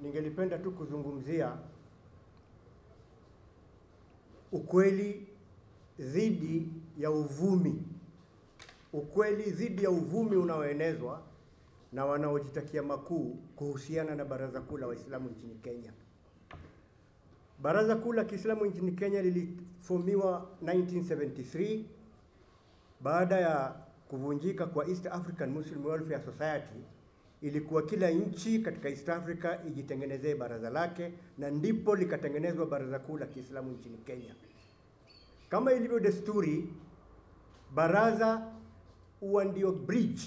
ningelipenda tu kuzungumzia ukweli dhidi ya uvumi. Ukweli dhidi ya uvumi unaoenezwa na wanaojitakia makuu kuhusiana na Baraza Kuu la Waislamu nchini Kenya. Baraza Kuu la Kiislamu nchini Kenya lilifomiwa 1973 baada ya kuvunjika kwa East African Muslim Welfare Society. Ilikuwa kila nchi katika East Africa ijitengenezee baraza lake, na ndipo likatengenezwa Baraza Kuu la Kiislamu nchini Kenya. Kama ilivyo desturi, baraza huwa ndio bridge,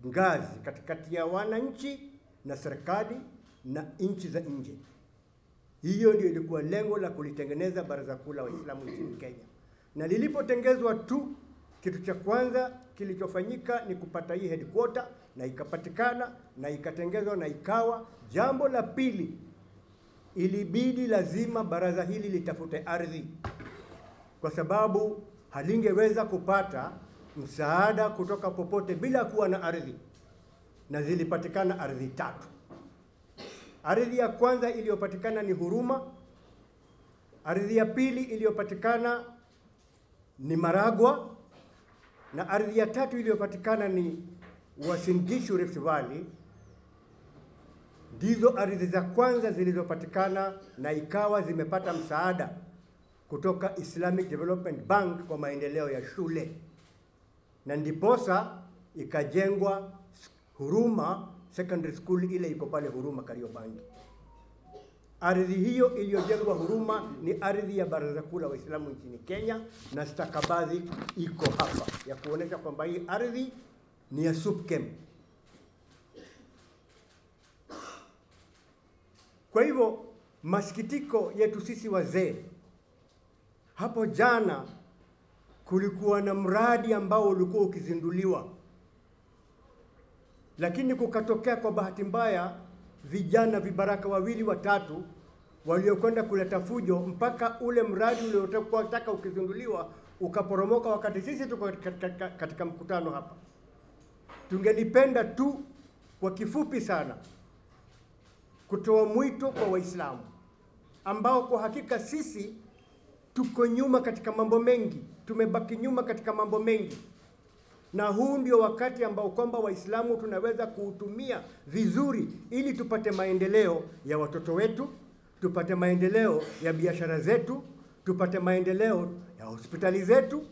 ngazi katikati ya wananchi na serikali na nchi za nje. Hiyo ndio ilikuwa lengo la kulitengeneza Baraza Kuu la Waislamu nchini Kenya. Na lilipotengezwa tu, kitu cha kwanza kilichofanyika ni kupata hii headquarter, na ikapatikana na ikatengezwa na ikawa. Jambo la pili, ilibidi lazima baraza hili litafute ardhi, kwa sababu halingeweza kupata msaada kutoka popote bila kuwa na ardhi. Na zilipatikana ardhi 3. Ardhi ya kwanza iliyopatikana ni Huruma, ardhi ya pili iliyopatikana ni Maragwa, na ardhi ya 3 iliyopatikana ni Uasin Gishu Rift Valley. Ndizo ardhi za kwanza zilizopatikana na ikawa zimepata msaada kutoka Islamic Development Bank kwa maendeleo ya shule, na ndiposa ikajengwa Huruma Secondary School, ile iko pale Huruma Kariobangi. Ardhi hiyo iliyojengwa Huruma ni ardhi ya Baraza Kuu la Waislamu nchini Kenya, na stakabadhi iko hapa ya kuonesha kwamba hii ardhi ni ya SUPKEM. Kwa hivyo masikitiko yetu sisi wazee, hapo jana kulikuwa na mradi ambao ulikuwa ukizinduliwa, lakini kukatokea kwa bahati mbaya vijana vibaraka 2 watatu waliokwenda kuleta fujo, mpaka ule mradi uliokuwa unataka ukizinduliwa ukaporomoka wakati sisi tuko katika mkutano hapa. Tungelipenda tu kwa kifupi sana kutoa mwito kwa Waislamu ambao kwa hakika sisi tuko nyuma katika mambo mengi, tumebaki nyuma katika mambo mengi, na huu ndio wakati ambao kwamba Waislamu tunaweza kuutumia vizuri ili tupate maendeleo ya watoto wetu, tupate maendeleo ya biashara zetu, tupate maendeleo ya hospitali zetu,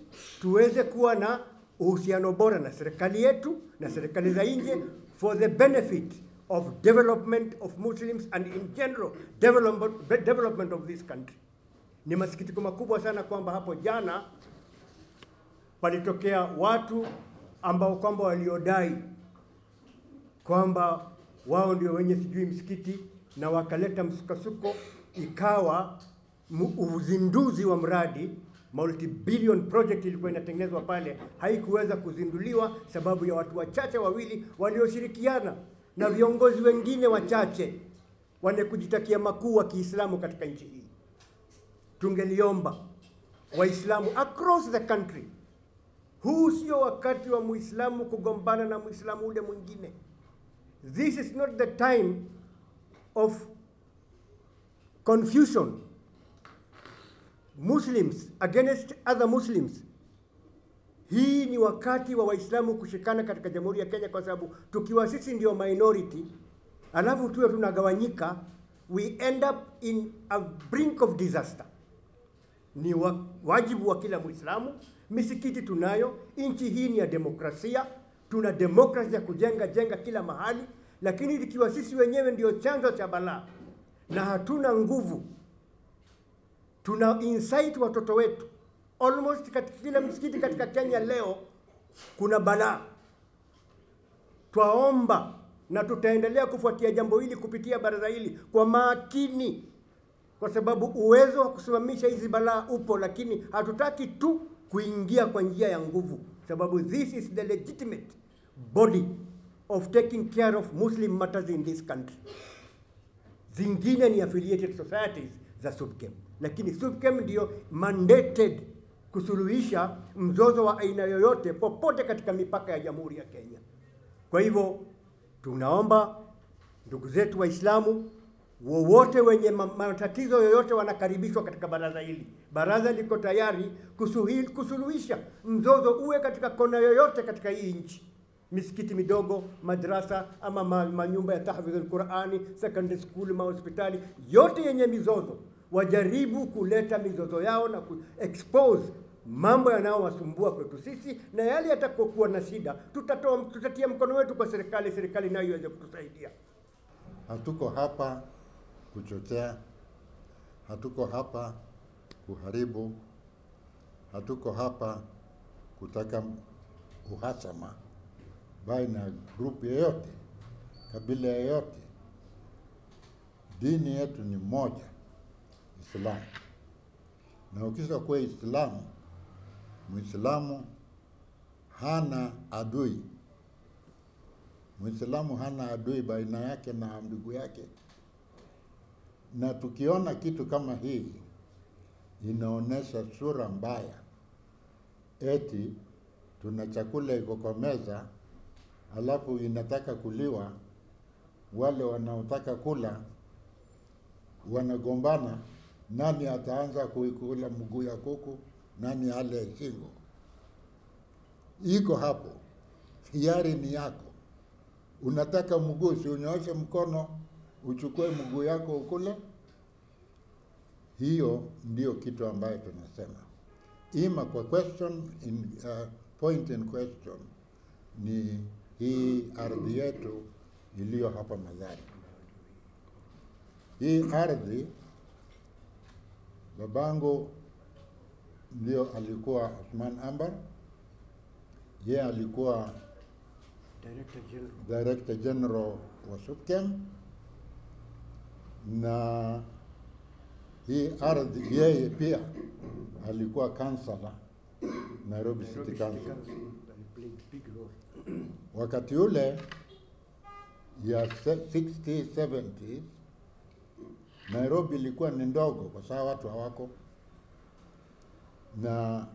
tuweze kuwa na uhusiano bora na serikali yetu na serikali za nje for the benefit of development of Muslims and in general development of this country. Ni masikitiko makubwa sana kwamba hapo jana palitokea watu ambao kwamba waliodai kwamba wao ndio wenye sijui msikiti, na wakaleta msukasuko, ikawa uzinduzi wa mradi multi-billion project ilikuwa inatengenezwa pale haikuweza kuzinduliwa sababu ya watu wachache 2 walioshirikiana na viongozi wengine wachache wane kujitakia makuu wa Kiislamu katika nchi hii. Tungeliomba Waislamu across the country, huu sio wakati wa Muislamu kugombana na Muislamu ule mwingine. This is not the time of confusion, Muslims against other Muslims. Hii ni wakati wa Waislamu kushikana katika Jamhuri ya Kenya, kwa sababu tukiwa sisi ndio minority alafu tuwe tunagawanyika, we end up in a brink of disaster. Ni wajibu wa kila Muislamu. Misikiti tunayo, nchi hii ni ya demokrasia, tuna demokrasia ya kujenga kila mahali, lakini ikiwa sisi wenyewe ndio chanzo cha balaa na hatuna nguvu, tuna insight watoto wetu. Almost katika kila msikiti katika Kenya leo kuna balaa. Twaomba na tutaendelea kufuatia jambo hili kupitia baraza hili kwa makini, kwa sababu uwezo wa kusimamisha hizi balaa upo, lakini hatutaki tu kuingia kwa njia ya nguvu, sababu this is the legitimate body of taking care of Muslim matters in this country. Zingine ni affiliated societies za SUPKEM, lakini SUPKEM ndio mandated kusuluhisha mzozo wa aina yoyote popote katika mipaka ya Jamhuri ya Kenya. Kwa hivyo tunaomba ndugu zetu Waislamu wowote wenye matatizo yoyote wanakaribishwa katika baraza hili. Baraza liko tayari kusuluhisha mzozo uwe katika kona yoyote katika hii nchi. Misikiti midogo, madrasa ama manyumba ya tahfidh al-Qur'ani, secondary school, mahospitali, yote yenye mizozo, wajaribu kuleta mizozo yao na expose mambo yanayowasumbua kwetu sisi, na yale yatakokuwa na shida tutatia mkono wetu kwa serikali nayo iweze kutusaidia. Hatuko hapa kuchochea, hatuko hapa kuharibu, hatuko hapa kutaka uhasama baina ya grupu yoyote, kabila yoyote. Dini yetu ni moja, Islamu. Na ukisha kuwa Islamu, Muislamu hana adui. Muislamu hana adui baina yake na ndugu yake. Na tukiona kitu kama hii, inaonesha sura mbaya. Eti tuna chakula iko kwa meza, alafu inataka kuliwa, wale wanaotaka kula wanagombana, nani ataanza kuikula mguu ya kuku, nani ale shingo. Iko hapo, hiari ni yako. Unataka mguu, si unyooshe mkono uchukue mguu yako ukule. Hiyo ndio kitu ambayo tunasema. Ima kwa point in question ni hii ardhi yetu iliyo hapa Mathari. Hii ardhi, babangu ndio alikuwa Othman Ambar. Yeye alikuwa Director General wa SUPKEM, na hii ardhi yeye pia alikuwa kansala Nairobi City Council. Wakati ule ya 60s, 70s, Nairobi ilikuwa ni ndogo kwa sababu watu hawako, na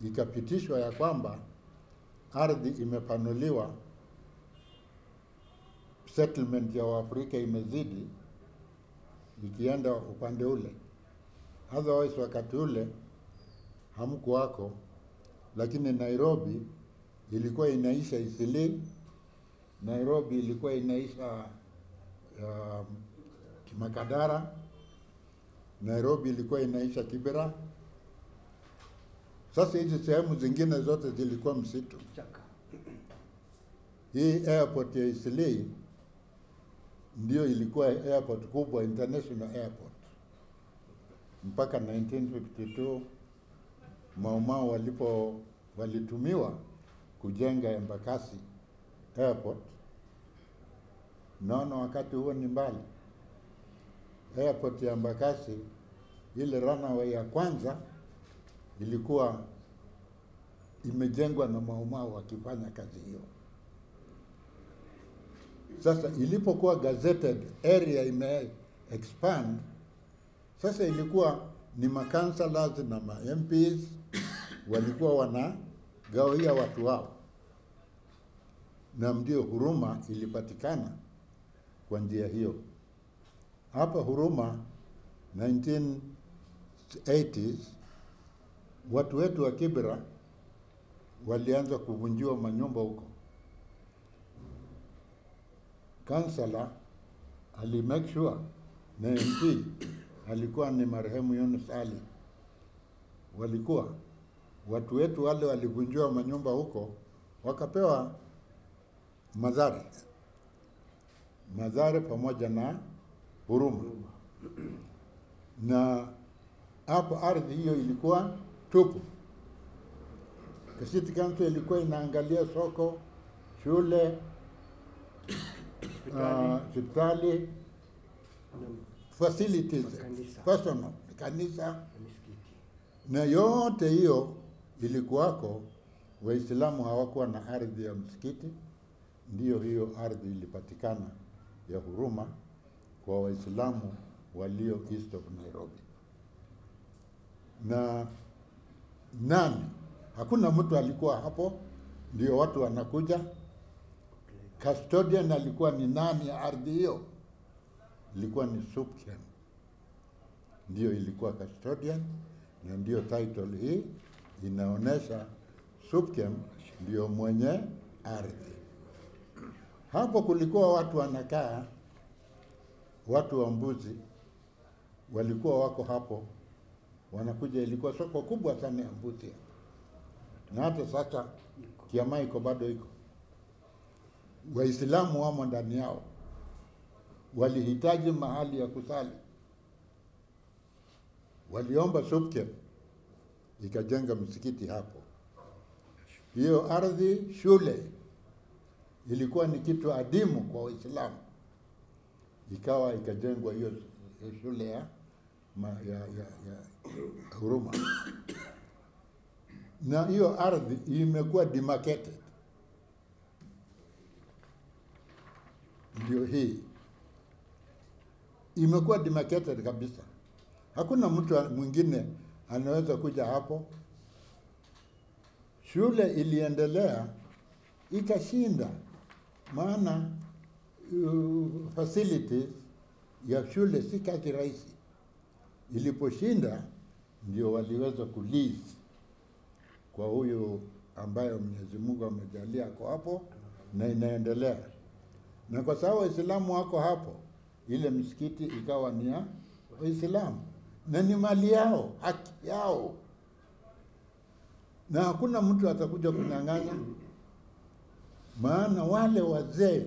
ikapitishwa ya kwamba ardhi imepanuliwa, settlement ya Waafrika imezidi ikienda upande ule. Otherwise wakati ule hamkuwako, lakini Nairobi ilikuwa inaisha Eastleigh, Nairobi ilikuwa inaisha Makadara, Nairobi ilikuwa inaisha Kibera. Sasa hizi sehemu zingine zote zilikuwa msitu. Hii airport ya Eastleigh ndio ilikuwa airport kubwa, international airport. Mpaka 1952 Mau walitumiwa kujenga Embakasi airport. Naona wakati huo ni mbali. Airport ya Embakasi, ile runway ya kwanza ilikuwa imejengwa na Mau wakifanya kazi hiyo. Sasa ilipokuwa gazetted area expand, sasa ilikuwa ni makansalas na MPs walikuwa wanagawia watu wao, na ndio Huruma ilipatikana kwa njia hiyo. Hapa Huruma 1980s watu wetu wa Kibera walianza kuvunjiwa manyumba huko. Kansala ali make sure, na MP alikuwa ni marehemu Yunus Ali. Walikuwa watu wetu wale walivunjiwa manyumba huko, wakapewa Mathari pamoja na Huruma. Na hapo ardhi hiyo ilikuwa tupu. City Council ilikuwa inaangalia soko, shule, hospitali, facilities, personal, kanisa, na yote hiyo ilikuwako. Waislamu hawakuwa na ardhi ya msikiti, ndiyo hiyo ardhi ilipatikana ya Huruma kwa Waislamu walio east of Nairobi. Na hakuna mtu alikuwa hapo, ndio watu wanakuja. Custodian alikuwa ni nani ya ardhi hiyo? ilikuwa ni SUPKEM, ndio ilikuwa custodian, na ndio title hii inaonesha SUPKEM ndio mwenye ardhi. Hapo kulikuwa watu wanakaa, watu wa Mbuzi walikuwa wako hapo, wanakuja. Ilikuwa soko kubwa sana ya Mbuzi, na hata sasa Kiama iko bado iko. Waislamu wamo ndani yao, walihitaji mahali ya kusali, waliomba SUPKEM ikajenga msikiti hapo. Hiyo ardhi, shule ilikuwa ni kitu adimu kwa Waislamu, ikawa ikajengwa hiyo shule ya Huruma. Na hiyo ardhi imekuwa demarcated, ndio hii imekuwa demarcated kabisa. Hakuna mtu mwingine anaweza kuja hapo. Shule iliendelea ikashinda, maana facilities ya shule si kazi rahisi. Iliposhinda ndio waliweza kulease kwa huyu ambaye Mwenyezi Mungu amejalia kwa hapo, na inaendelea. Na kwa sababu Waislamu wako hapo, ile msikiti ikawa ni ya Waislamu na ni mali yao, haki yao, na hakuna mtu atakuja kunyang'anya, maana wale wazee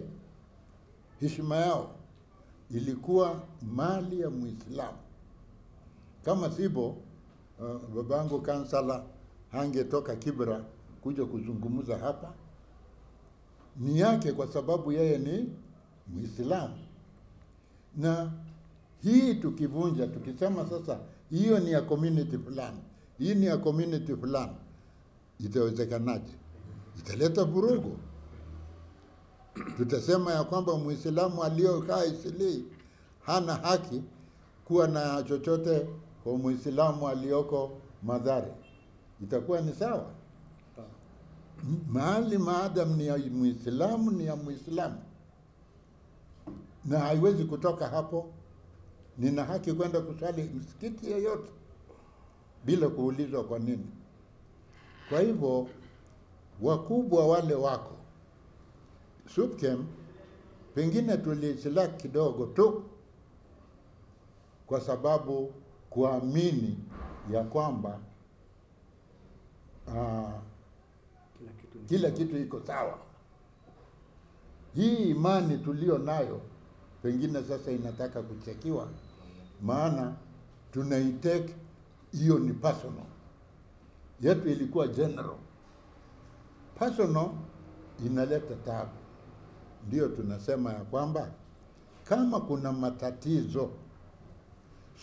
heshima yao ilikuwa mali ya Muislamu. Kama sivyo, babangu kansala hangetoka Kibra kuja kuzungumza hapa. Ni yake kwa sababu yeye ni Muislamu. Na hii tukivunja, tukisema sasa hiyo ni ya community fulani, hii ni ya community fulani, itawezekanaje? Italeta vurugu. Tutasema ya kwamba Muislamu aliyokaa Isilii hana haki kuwa na chochote kwa Muislamu aliyoko Mathare. Itakuwa ni sawa? Mahali maadam ni ya Muislamu, ni ya Muislamu, na haiwezi kutoka hapo. Nina haki kwenda kusali msikiti yoyote bila kuulizwa kwa nini. Kwa hivyo wakubwa wale wako SUPKEM, pengine tulisilaki kidogo tu kwa sababu kuamini ya kwamba kila kitu iko sawa. Hii imani tulio nayo pengine sasa inataka kuchekiwa, maana tunaitake hiyo ni personal. Yetu ilikuwa general. Personal inaleta taabu. Ndio tunasema ya kwamba kama kuna matatizo,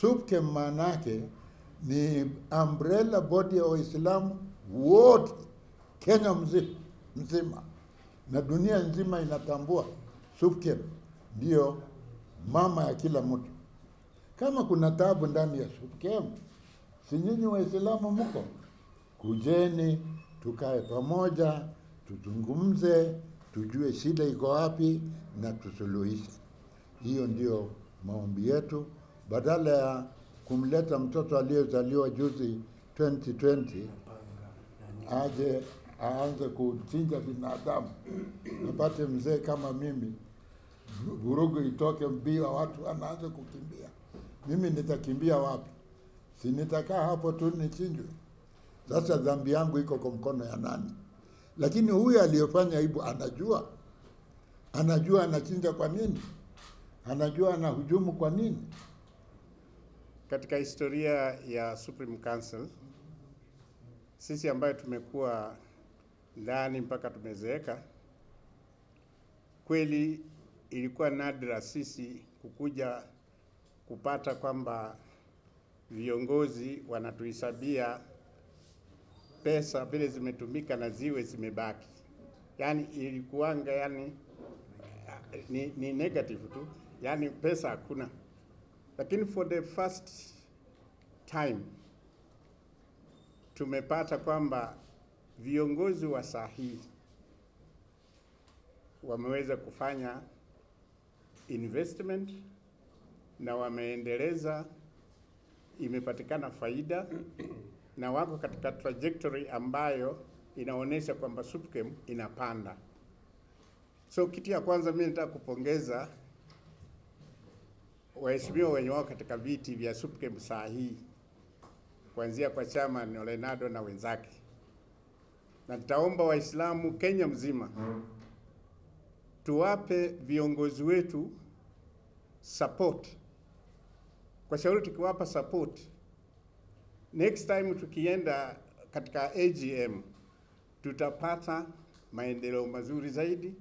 SUPKEM manake ni umbrella body ya Waislamu wote Kenya mzima, na dunia nzima inatambua SUPKEM ndio mama ya kila mtu. Kama kuna taabu ndani ya SUPKEM, si nyinyi Waislamu mko? Kujeni tukae pamoja, tuzungumze, tujue shida iko wapi na tusuluhishe. Hiyo ndio maombi yetu, badala ya kumleta mtoto aliyezaliwa juzi 2020 aje aanze kuchinja binadamu. Napate mzee kama mimi, vurugu itoke mbio, watu wanaanza kukimbia. Mimi nitakimbia wapi? Si nitakaa hapo tu nichinjwe? Sasa dhambi yangu iko kwa mkono ya nani? Lakini huyu aliyofanya hivyo anajua anachinja kwa nini, anajua anahujumu kwa nini. Katika historia ya Supreme Council, sisi ambayo tumekuwa ndani mpaka tumezeeka, kweli ilikuwa nadra sisi kukuja kupata kwamba viongozi wanatuhisabia pesa vile zimetumika na ziwe zimebaki. Yani ilikuanga ni negative tu, yani pesa hakuna. Lakini for the first time tumepata kwamba viongozi wa sahihi wameweza kufanya investment na wameendeleza, imepatikana faida na wako katika trajectory ambayo inaonyesha kwamba SUPKEM inapanda. So kitu ya kwanza mimi nataka kupongeza waheshimiwa wenye wao katika viti vya SUPKEM saa hii, kuanzia kwa Chairman Ole Nado na wenzake. Na nitaomba Waislamu Kenya mzima tuwape viongozi wetu support. Kwa shauri tukiwapa support, next time tukienda katika AGM tutapata maendeleo mazuri zaidi,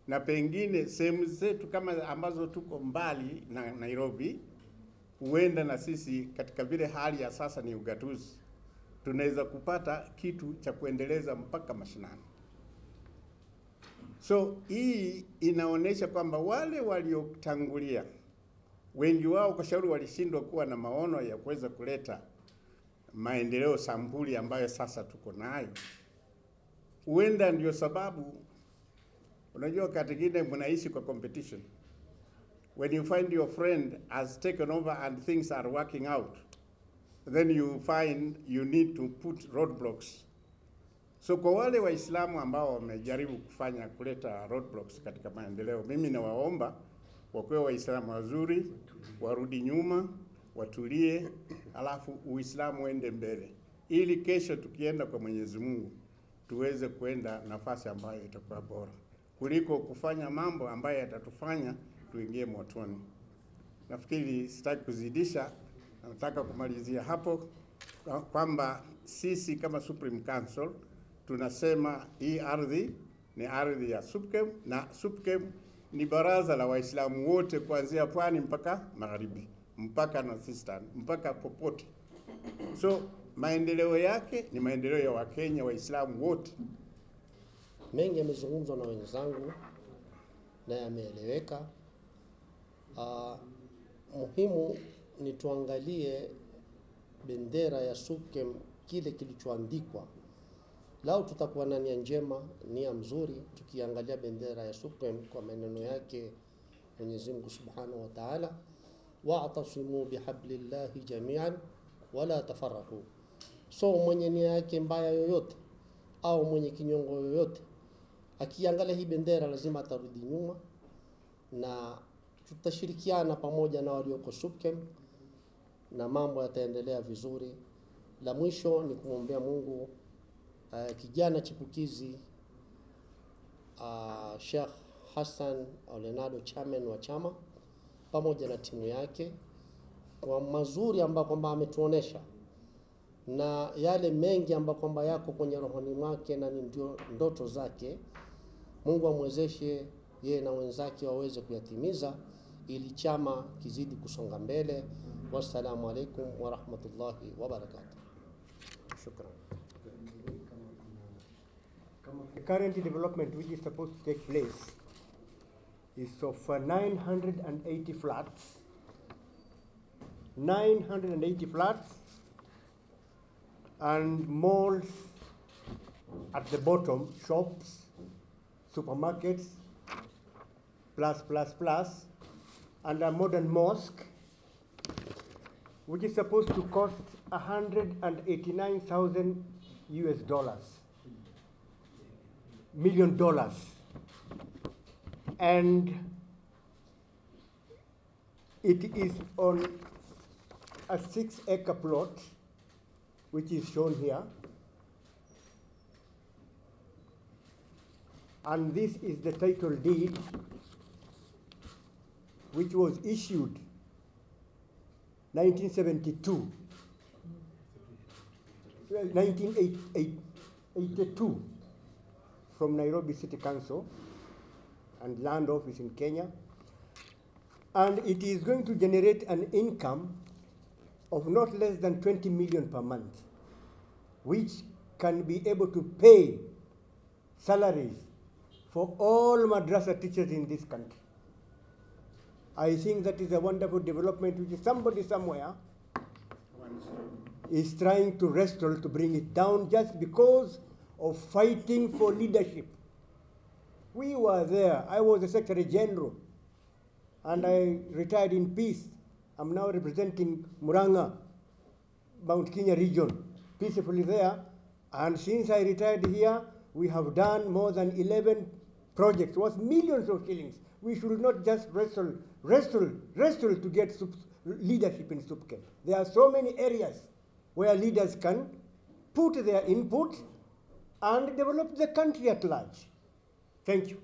na pengine sehemu zetu kama ambazo tuko mbali na Nairobi, huenda na sisi katika vile hali ya sasa ni ugatuzi, tunaweza kupata kitu cha kuendeleza mpaka mashinani. So hii inaonyesha kwamba wale waliotangulia, wengi wao kwa shauri walishindwa kuwa na maono ya kuweza kuleta maendeleo sampuli ambayo sasa tuko nayo. Huenda ndio sababu, unajua wakati mwingine mnaishi kwa competition. When you find your friend has taken over and things are working out, then you find you need to put roadblocks. So kwa wale Waislamu ambao wamejaribu kuleta roadblocks katika maendeleo, mimi nawaomba wakuwe Waislamu wazuri, warudi nyuma, watulie, alafu Uislamu uende mbele, ili kesho tukienda kwa Mwenyezi Mungu tuweze kwenda nafasi ambayo itakuwa bora, kuliko kufanya mambo ambayo yatatufanya tuingie motoni. Nafikiri sitaki kuzidisha, nataka kumalizia hapo kwamba sisi kama Supreme Council tunasema hii ardhi ni ardhi ya SUPKEM, na SUPKEM ni baraza la Waislamu wote kuanzia pwani mpaka magharibi, mpaka North Eastern, mpaka popote. So maendeleo yake ni maendeleo ya Wakenya Waislamu wote. Mengi yamezungumzwa na wenzangu na yameeleweka. Muhimu ni tuangalie bendera ya SUPKEM, kile kilichoandikwa. Lao tutakuwa na nia njema, nia mzuri, tukiangalia bendera ya SUPKEM kwa maneno yake Mwenyezi Mungu Subhanahu wa Ta'ala, wa'tasimu bihablillahi jami'an wala tafarraqu. So mwenye nia yake mbaya yoyote au mwenye kinyongo yoyote akiangalia hii bendera lazima atarudi nyuma, na tutashirikiana pamoja na walioko SUPKEM na mambo yataendelea vizuri. La mwisho ni kumwombea Mungu kijana chipukizi Sheikh Hassan Ole Nado, chairman wa chama, pamoja na timu yake kwa mazuri ambayo kwamba ametuonesha, na yale mengi ambayo kwamba yako kwenye rohoni mwake na ndio ndoto zake. Mungu amwezeshe yeye na wenzake waweze kuyatimiza ili chama kizidi kusonga mbele. Wassalamu alaikum wa rahmatullahi wa barakatuh. Shukran. The current development which is supposed to take place is of 980 flats. 980 flats and malls at the bottom, shops, supermarkets, plus, and a modern mosque, which is supposed to cost $189,000 million, and it is on a 6-acre plot, which is shown here, and this is the title deed, which was issued 1982 from Nairobi City Council and Land Office in Kenya, and it is going to generate an income of not less than 20 million per month, which can be able to pay salaries for all madrasa teachers in this country. I think that is a wonderful development which somebody somewhere is trying to wrestle to bring it down just because of fighting for leadership. We were there. I was the Secretary General, and I retired in peace I'm now representing Muranga, Mount Kenya region, peacefully there. And since I retired here, we have done more than 11 projects worth millions of shillings. We should not just wrestle to get leadership in SUPKEM. There are so many areas where leaders can put their input and develop the country at large. Thank you.